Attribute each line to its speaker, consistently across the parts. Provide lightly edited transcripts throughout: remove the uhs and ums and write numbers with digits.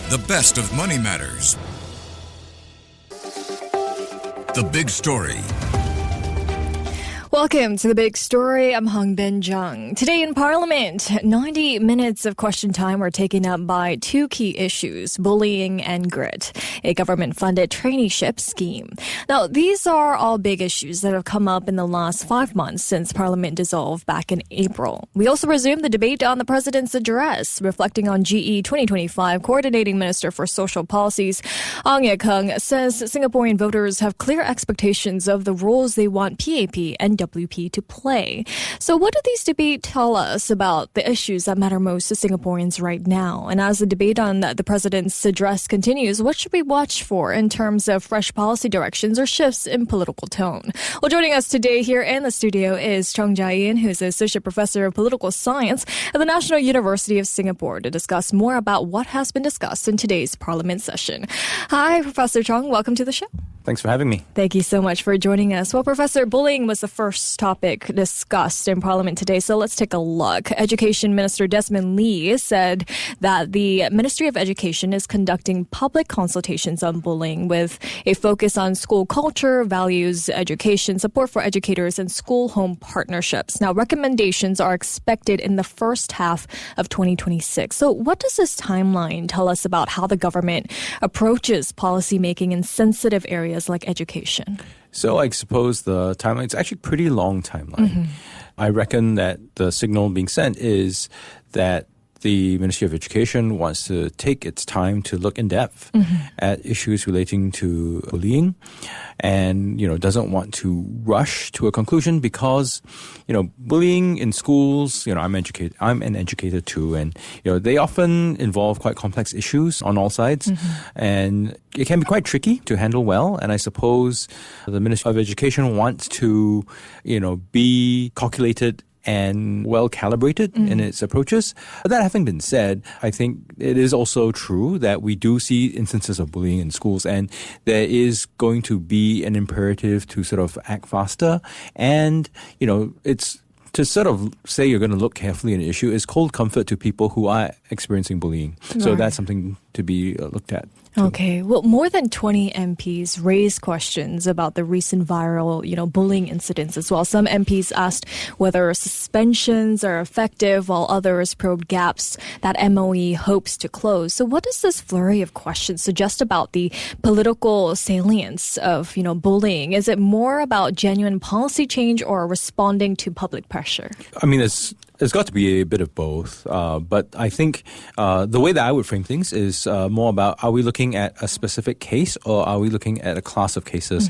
Speaker 1: The best of Money Matters. The Big Story.
Speaker 2: Welcome to The Big Story. I'm Hongbin Jeong. Today in Parliament, 90 minutes of question time were taken up by two key issues, bullying and grit, a government-funded traineeship scheme. Now, these are all big issues that have come up in the last 5 months since Parliament dissolved back in April. We also resumed the debate on the President's address, reflecting on GE 2025 Coordinating Minister for Social Policies. Ong Ye Kung says Singaporean voters have clear expectations of the roles they want PAP and WP to play. So what do these debates tell us about the issues that matter most to Singaporeans right now? And as the debate on the President's address continues, what should we watch for in terms of fresh policy directions or shifts in political tone? Well, joining us today here in the studio is Chong Ja Ian, who's Associate Professor of Political Science at the National University of Singapore, to discuss more about what has been discussed in today's Parliament session. Hi, Professor Chong. Welcome to the show.
Speaker 3: Thanks for having me.
Speaker 2: Thank you so much for joining us. Well, Professor, bullying was the first topic discussed in Parliament today, so let's take a look. Education Minister Desmond Lee said that the Ministry of Education is conducting public consultations on bullying with a focus on school culture, values, education, support for educators, and school-home partnerships. Now, recommendations are expected in the first half of 2026. So what does this timeline tell us about how the government approaches policymaking in sensitive areas like education?
Speaker 3: So I suppose the timeline is actually a pretty long timeline. Mm-hmm. I reckon that the signal being sent is that the Ministry of Education wants to take its time to look in depth at issues relating to bullying and, doesn't want to rush to a conclusion because, bullying in schools, I'm an educator too, and, they often involve quite complex issues on all sides and it can be quite tricky to handle well. And I suppose the Ministry of Education wants to, be calculated and well-calibrated in its approaches. But that having been said, I think it is also true that we do see instances of bullying in schools, and there is going to be an imperative to sort of act faster. And, it's to sort of say you're going to look carefully at an issue is cold comfort to people who are experiencing bullying. Right. So that's something to be looked at.
Speaker 2: Okay. Well, more than 20 MPs raised questions about the recent viral, bullying incidents as well. Some MPs asked whether suspensions are effective, while others probed gaps that MOE hopes to close. So what does this flurry of questions suggest about the political salience of, bullying? Is it more about genuine policy change or responding to public pressure?
Speaker 3: I mean, it's got to be a bit of both. But I think the way that I would frame things is more about, are we looking at a specific case or are we looking at a class of cases?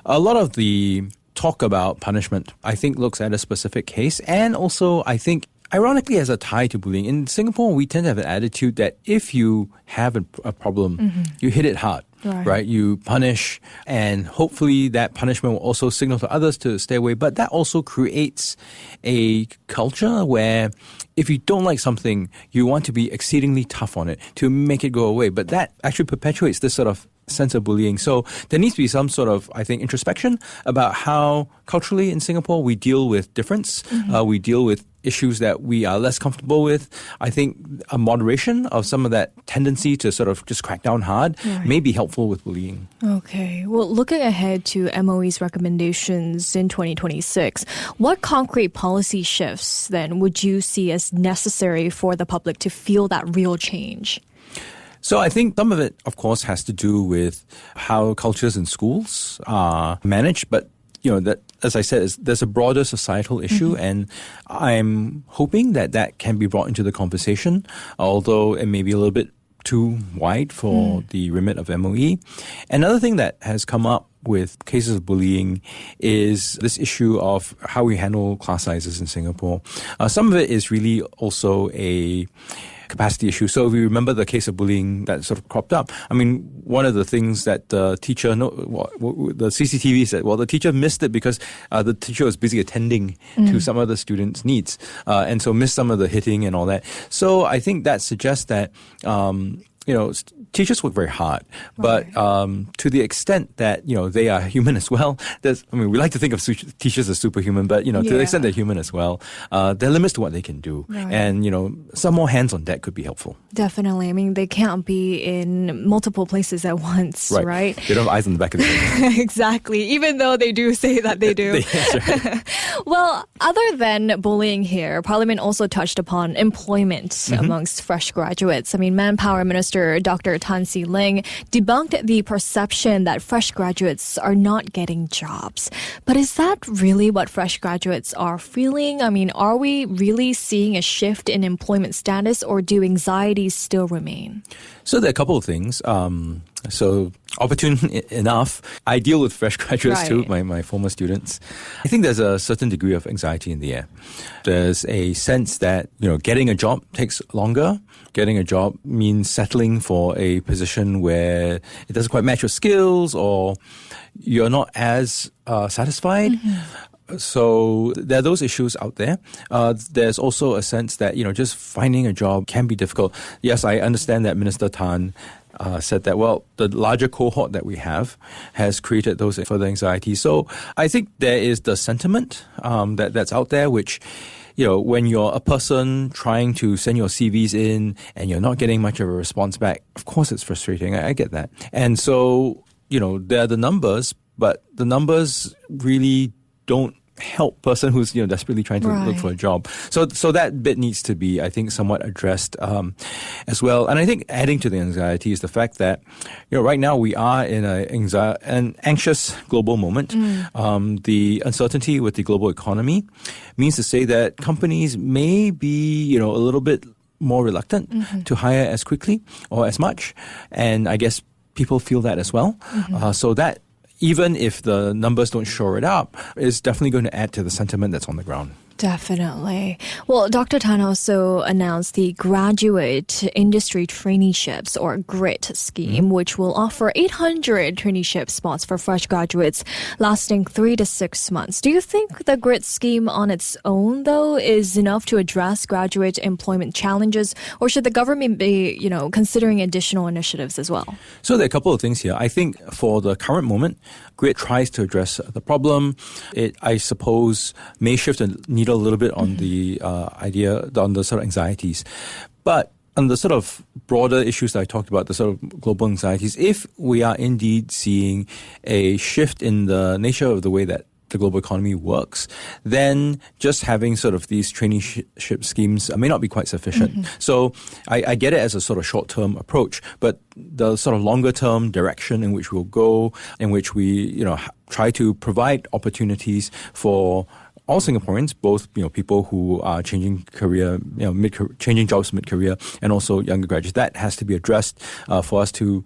Speaker 3: A lot of the talk about punishment, I think, looks at a specific case. And also, I think, ironically, has a tie to bullying. In Singapore, we tend to have an attitude that if you have a problem, you hit it hard. Right? You punish, and hopefully that punishment will also signal to others to stay away. But that also creates a culture where if you don't like something, you want to be exceedingly tough on it to make it go away. But that actually perpetuates this sort of sense of bullying. So there needs to be some sort of, I think, introspection about how culturally in Singapore we deal with difference. We deal with issues that we are less comfortable with. I think a moderation of some of that tendency to sort of just crack down hard may be helpful with bullying.
Speaker 2: Okay. Well, looking ahead to MOE's recommendations in 2026, what concrete policy shifts then would you see as necessary for the public to feel that real change?
Speaker 3: So I think some of it, of course, has to do with how cultures in schools are managed. But, that, as I said, there's a broader societal issue. And I'm hoping that can be brought into the conversation, although it may be a little bit too wide for the remit of MOE. Another thing that has come up with cases of bullying is this issue of how we handle class sizes in Singapore. Some of it is really also a capacity issue. So if you remember the case of bullying that sort of cropped up, I mean, one of the things that the teacher, the CCTV said, the teacher missed it because the teacher was busy attending to some of the students' needs, and so missed some of the hitting and all that. So I think that suggests that teachers work very hard, but to the extent that, they are human as well, we like to think of teachers as superhuman, but, to the extent they're human as well, there are limits to what they can do.
Speaker 2: Right.
Speaker 3: And, some more hands on deck could be helpful.
Speaker 2: Definitely. I mean, they can't be in multiple places at once, right?
Speaker 3: They don't have eyes on the back of their head.
Speaker 2: Exactly. Even though they do say that they do.
Speaker 3: That's right.
Speaker 2: Well, other than bullying here, Parliament also touched upon employment amongst fresh graduates. I mean, Manpower Minister Dr. Tan See Leng debunked the perception that fresh graduates are not getting jobs. But is that really what fresh graduates are feeling? I mean, are we really seeing a shift in employment status, or do anxieties still remain?
Speaker 3: So there are a couple of things. So opportune enough, I deal with fresh graduates too, my former students. I think there's a certain degree of anxiety in the air. There's a sense that, getting a job takes longer. Getting a job means settling for a position where it doesn't quite match your skills, or you're not as satisfied. So there are those issues out there. There's also a sense that, just finding a job can be difficult. Yes, I understand that Minister Tan said that, the larger cohort that we have has created those further anxieties. So I think there is the sentiment that's out there, which, when you're a person trying to send your CVs in and you're not getting much of a response back, of course it's frustrating. I get that. And so, there are the numbers, but the numbers really don't help person who's desperately trying to look for a job. So that bit needs to be, I think, somewhat addressed as well. And I think adding to the anxiety is the fact that right now we are in an anxious global moment. The uncertainty with the global economy means to say that companies may be a little bit more reluctant to hire as quickly or as much, and I guess people feel that as well. So that, even if the numbers don't shore it up, is definitely going to add to the sentiment that's on the ground.
Speaker 2: Definitely. Well, Dr. Tan also announced the Graduate Industry Traineeships, or GRIT scheme, which will offer 800 traineeship spots for fresh graduates lasting 3 to 6 months. Do you think the GRIT scheme on its own, though, is enough to address graduate employment challenges, or should the government be, considering additional initiatives as well? So
Speaker 3: there are a couple of things here. I think for the current moment, GRIT tries to address the problem. It, I suppose, may shift the needle a little bit on the on the sort of anxieties. But on the sort of broader issues that I talked about, the sort of global anxieties, if we are indeed seeing a shift in the nature of the way that the global economy works, then just having sort of these traineeship schemes may not be quite sufficient. So I get it as a sort of short-term approach, but the sort of longer-term direction in which we'll go, in which we, try to provide opportunities for all Singaporeans, both people who are changing career, changing jobs mid-career, and also younger graduates. That has to be addressed for us to,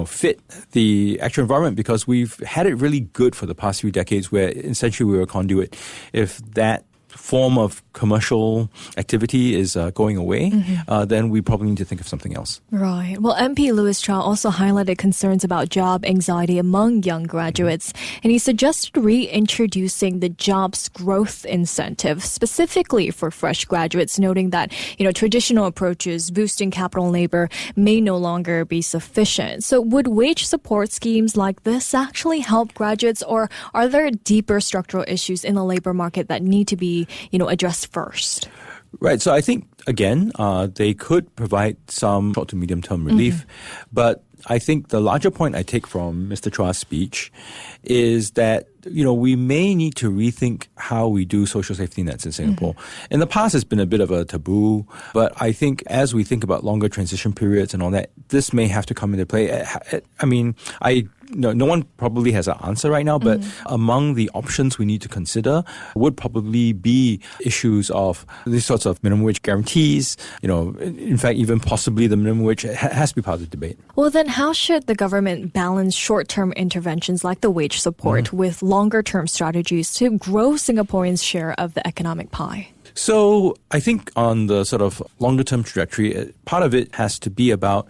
Speaker 3: fit the actual environment, because we've had it really good for the past few decades, where essentially we were a conduit. If that form of commercial activity is going away, then we probably need to think of something else. Right. Well, MP Louis Chow also highlighted concerns about job anxiety among young graduates, and he suggested reintroducing the jobs growth incentive specifically for fresh graduates, noting that, traditional approaches boosting capital and labor may no longer be sufficient. So would wage support schemes like this actually help graduates, or are there deeper structural issues in the labor market that need to be addressed first? Right. So I think, again, they could provide some short to medium term relief. But I think the larger point I take from Mr. Chua's speech is that, we may need to rethink how we do social safety nets in Singapore. In the past, it's been a bit of a taboo, but I think as we think about longer transition periods and all that, this may have to come into play. I mean, no one probably has an answer right now, but among the options we need to consider would probably be issues of these sorts of minimum wage guarantees, in fact, even possibly the minimum wage has to be part of the debate. Well, then how should the government balance short-term interventions like the wage support with longer-term strategies to grow Singaporeans' share of the economic pie? So I think on the sort of longer-term trajectory, part of it has to be about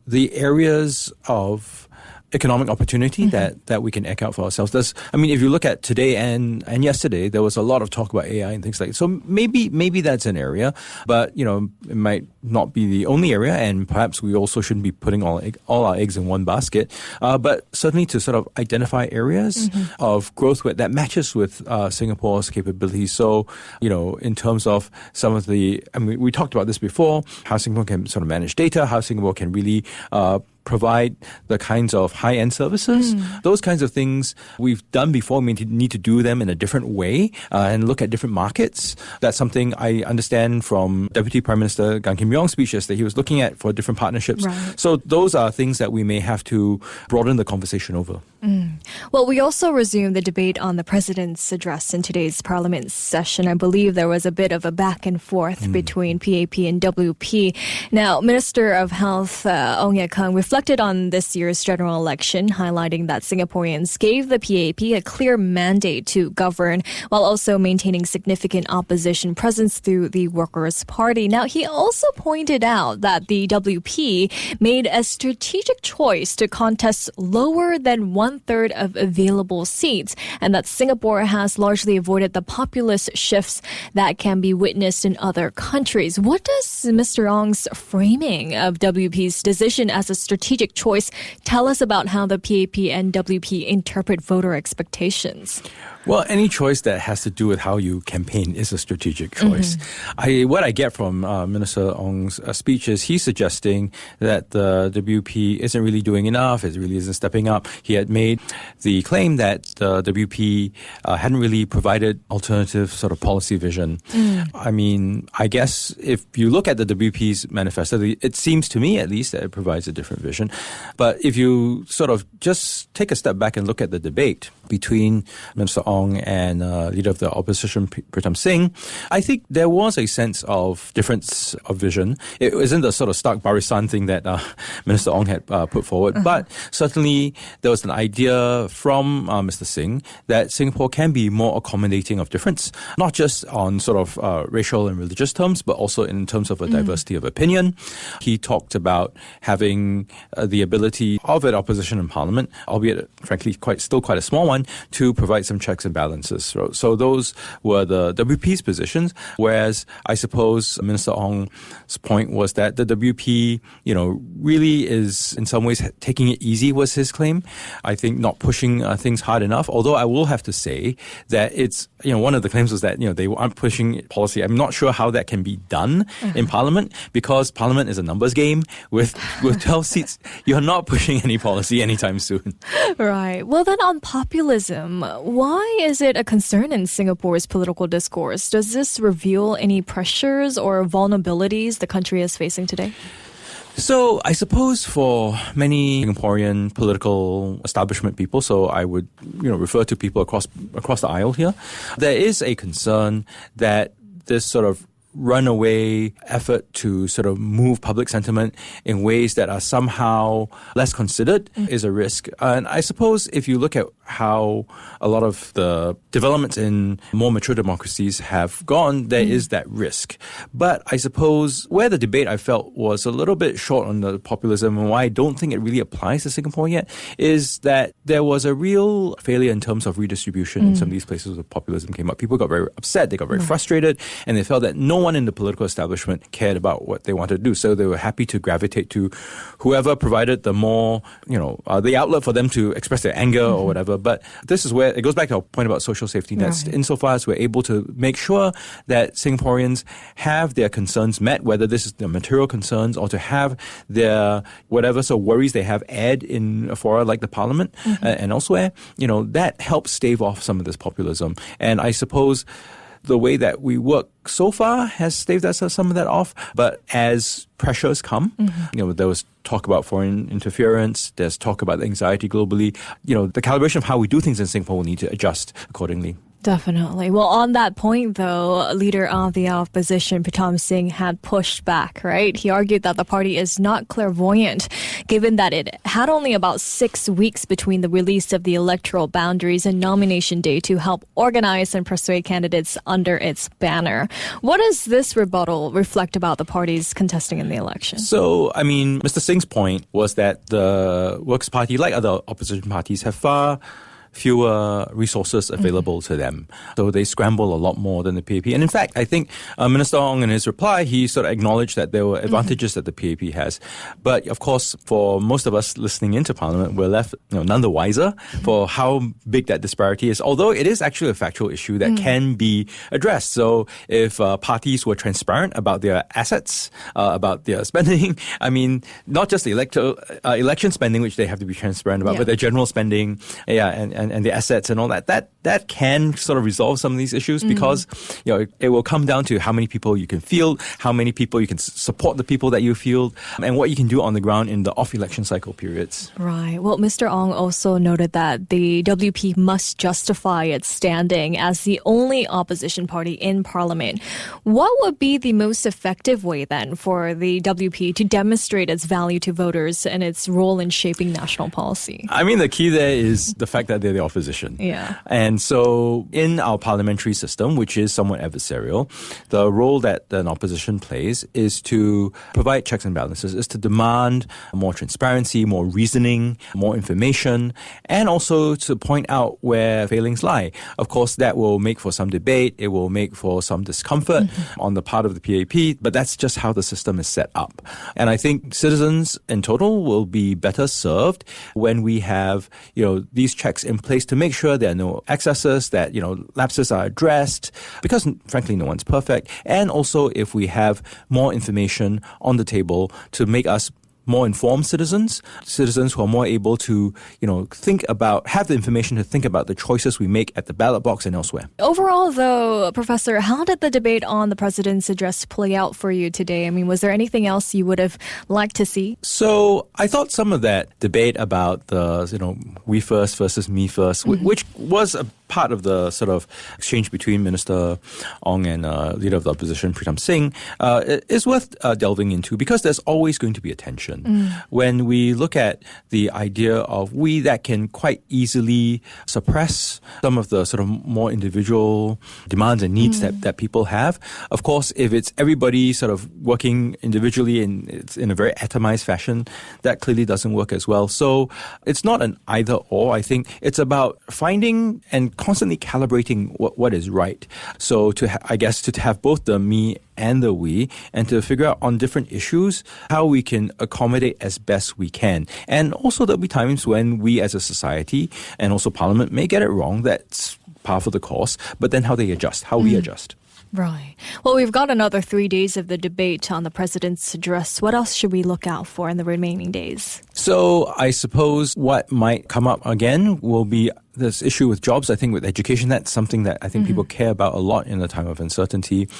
Speaker 3: the areas of economic opportunity that we can eke out for ourselves. If you look at today and yesterday, there was a lot of talk about AI and things like that. So maybe that's an area, but it might not be the only area, and perhaps we also shouldn't be putting all our eggs in one basket. But certainly to sort of identify areas of growth that matches with Singapore's capabilities. So in terms of some of we talked about this before, how Singapore can sort of manage data, how Singapore can really provide the kinds of high-end services. Those kinds of things we've done before. We need to do them in a different way and look at different markets. That's something I understand from Deputy Prime Minister Kim Yong's speech yesterday. He was looking at for different partnerships.
Speaker 2: Right.
Speaker 3: So those are things that we may have to broaden the conversation over.
Speaker 2: Well, we also resumed the debate on the President's address in today's Parliament session. I believe there was a bit of a back and forth between PAP and WP. Now, Minister of Health Ong Ye Kung reflected on this year's general election, highlighting that Singaporeans gave the PAP a clear mandate to govern while also maintaining significant opposition presence through the Workers' Party. Now, he also pointed out that the WP made a strategic choice to contest lower than one-third of available seats, and that Singapore has largely avoided the populist shifts that can be witnessed in other countries. What does Mr. Ong's framing of WP's decision as a strategic choice tell us about how the PAP and WP interpret voter expectations?
Speaker 3: Well, any choice that has to do with how you campaign is a strategic choice. What I get from Minister Ong's speech is he's suggesting that the WP isn't really doing enough, it really isn't stepping up. He had made the claim that the WP hadn't really provided alternative sort of policy vision. I guess if you look at the WP's manifesto, it seems to me at least that it provides a different vision. But if you sort of just take a step back and look at the debate between Minister Ong and leader of the opposition, Pritam Singh, I think there was a sense of difference of vision. It isn't the sort of stark Barisan thing that Minister Ong had put forward, but certainly there was an idea from Mr. Singh that Singapore can be more accommodating of difference, not just on sort of racial and religious terms, but also in terms of a diversity of opinion. He talked about having the ability of an opposition in Parliament, albeit frankly still quite a small one, to provide some checks and balances. So those were the WP's positions, whereas I suppose Minister Ong's point was that the WP, really is in some ways taking it easy was his claim. I think not pushing things hard enough, although I will have to say that it's, one of the claims was that, they aren't pushing policy. I'm not sure how that can be done in Parliament because Parliament is a numbers game. With 12 seats, you're not pushing any policy anytime soon.
Speaker 2: Right. Well, then on populism, why is it a concern in Singapore's political discourse? Does this reveal any pressures or vulnerabilities the country is facing today?
Speaker 3: So I suppose for many Singaporean political establishment people, so I would refer to people across the aisle here, there is a concern that this sort of runaway effort to sort of move public sentiment in ways that are somehow less considered is a risk. And I suppose if you look at how a lot of the developments in more mature democracies have gone, there is that risk. But I suppose where the debate I felt was a little bit short on the populism and why I don't think it really applies to Singapore yet is that there was a real failure in terms of redistribution in some of these places where populism came up. People got very upset, they got very frustrated, and they felt that no one in the political establishment cared about what they wanted to do. So they were happy to gravitate to whoever provided the more, the outlet for them to express their anger or whatever. But this is where it goes back to our point about social safety nets. Right. Insofar as we're able to make sure that Singaporeans have their concerns met, whether this is their material concerns or to have their whatever worries they have aired in a fora like the Parliament and elsewhere, that helps stave off some of this populism. And I suppose the way that we work so far has staved some of that off. But as pressures come, there was talk about foreign interference, there's talk about anxiety globally. The calibration of how we do things in Singapore will need to adjust accordingly.
Speaker 2: Definitely. Well, on that point, though, leader of the opposition, Pritam Singh, had pushed back, right? He argued that the party is not clairvoyant, given that it had only about 6 weeks between the release of the electoral boundaries and nomination day to help organize and persuade candidates under its banner. What does this rebuttal reflect about the parties contesting in the election?
Speaker 3: So, I mean, Mr. Singh's point was that the Workers' Party, like other opposition parties, have far fewer resources available to them. So they scramble a lot more than the PAP. And in fact, I think Minister Ong, in his reply, he sort of acknowledged that there were advantages that the PAP has. But of course, for most of us listening into Parliament, we're left none the wiser for how big that disparity is, although it is actually a factual issue that can be addressed. So if parties were transparent about their assets, about their spending, I mean, not just the election spending, which they have to be transparent about, but their general spending, and the assets and all that can sort of resolve some of these issues because it will come down to how many people you can field, how many people you can support the people that you field, and what you can do on the ground in the off-election cycle periods.
Speaker 2: Right. Well, Mr. Ong also noted that the WP must justify its standing as the only opposition party in Parliament. What would be the most effective way then for the WP to demonstrate its value to voters and its role in shaping national policy?
Speaker 3: I mean, the key there is the fact that they're the opposition.
Speaker 2: Yeah.
Speaker 3: And so in our parliamentary system, which is somewhat adversarial, the role that an opposition plays is to provide checks and balances, is to demand more transparency, more reasoning, more information, and also to point out where failings lie. Of course, that will make for some debate. It will make for some discomfort on the part of the PAP, but that's just how the system is set up. And I think citizens in total will be better served when we have, these checks in place to make sure there are no excesses, that, lapses are addressed, because frankly, no one's perfect. And also if we have more information on the table to make us more informed citizens who are more able to, have the information to think about the choices we make at the ballot box and elsewhere.
Speaker 2: Overall, though, Professor, how did the debate on the president's address play out for you today? I mean, was there anything else you would have liked to see?
Speaker 3: So I thought some of that debate about the, we first versus me first, which was a part of the sort of exchange between Minister Ong and leader of the opposition, Pritam Singh, is worth delving into, because there's always going to be a tension. When we look at the idea of we that can quite easily suppress some of the sort of more individual demands and needs that people have. Of course, if it's everybody sort of working individually and it's in a very atomized fashion, that clearly doesn't work as well. So it's not an either or. I think it's about finding and constantly calibrating what is right. So to have both the me and the we, and to figure out on different issues how we can accommodate as best we can. And also there'll be times when we as a society and also Parliament may get it wrong. That's par for the course. But then how we adjust.
Speaker 2: Right. Well, we've got another 3 days of the debate on the president's address. What else should we look out for in the remaining days?
Speaker 3: So I suppose what might come up again will be this issue with jobs. I think with education, that's something that I think people care about a lot in a time of uncertainty.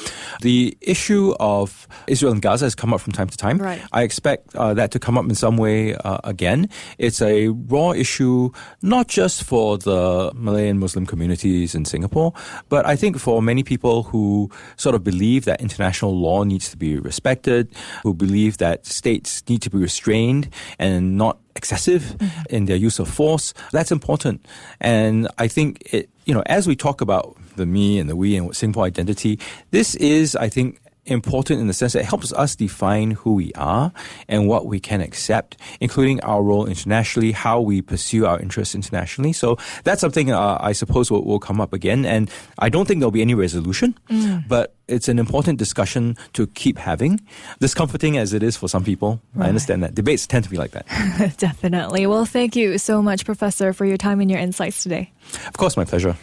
Speaker 3: The issue of Israel and Gaza has come up from time to time.
Speaker 2: Right.
Speaker 3: I expect that to come up in some way again. It's a raw issue, not just for the Malay and Muslim communities in Singapore, but I think for many people who sort of believe that international law needs to be respected, who believe that states need to be restrained and not excessive in their use of force. That's important. And I think as we talk about the me and the we and Singapore identity, this is, I think, important in the sense that it helps us define who we are and what we can accept, including our role internationally, how we pursue our interests internationally. So that's something I suppose will come up again. And I don't think there'll be any resolution, but it's an important discussion to keep having, discomforting as it is for some people. Right. I understand that. Debates tend to be like that.
Speaker 2: Definitely. Well, thank you so much, Professor, for your time and your insights today.
Speaker 3: Of course, my pleasure.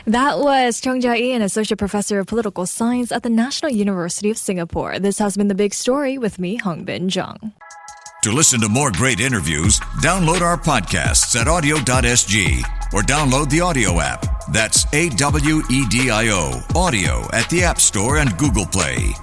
Speaker 2: That was Chong Ja Ian, Associate Professor of Political Science at the National University of Singapore. This has been The Big Story with me, Hongbin Jeong.
Speaker 1: To listen to more great interviews, download our podcasts at audio.sg or download the audio app. That's AWEDIO, audio at the App Store and Google Play.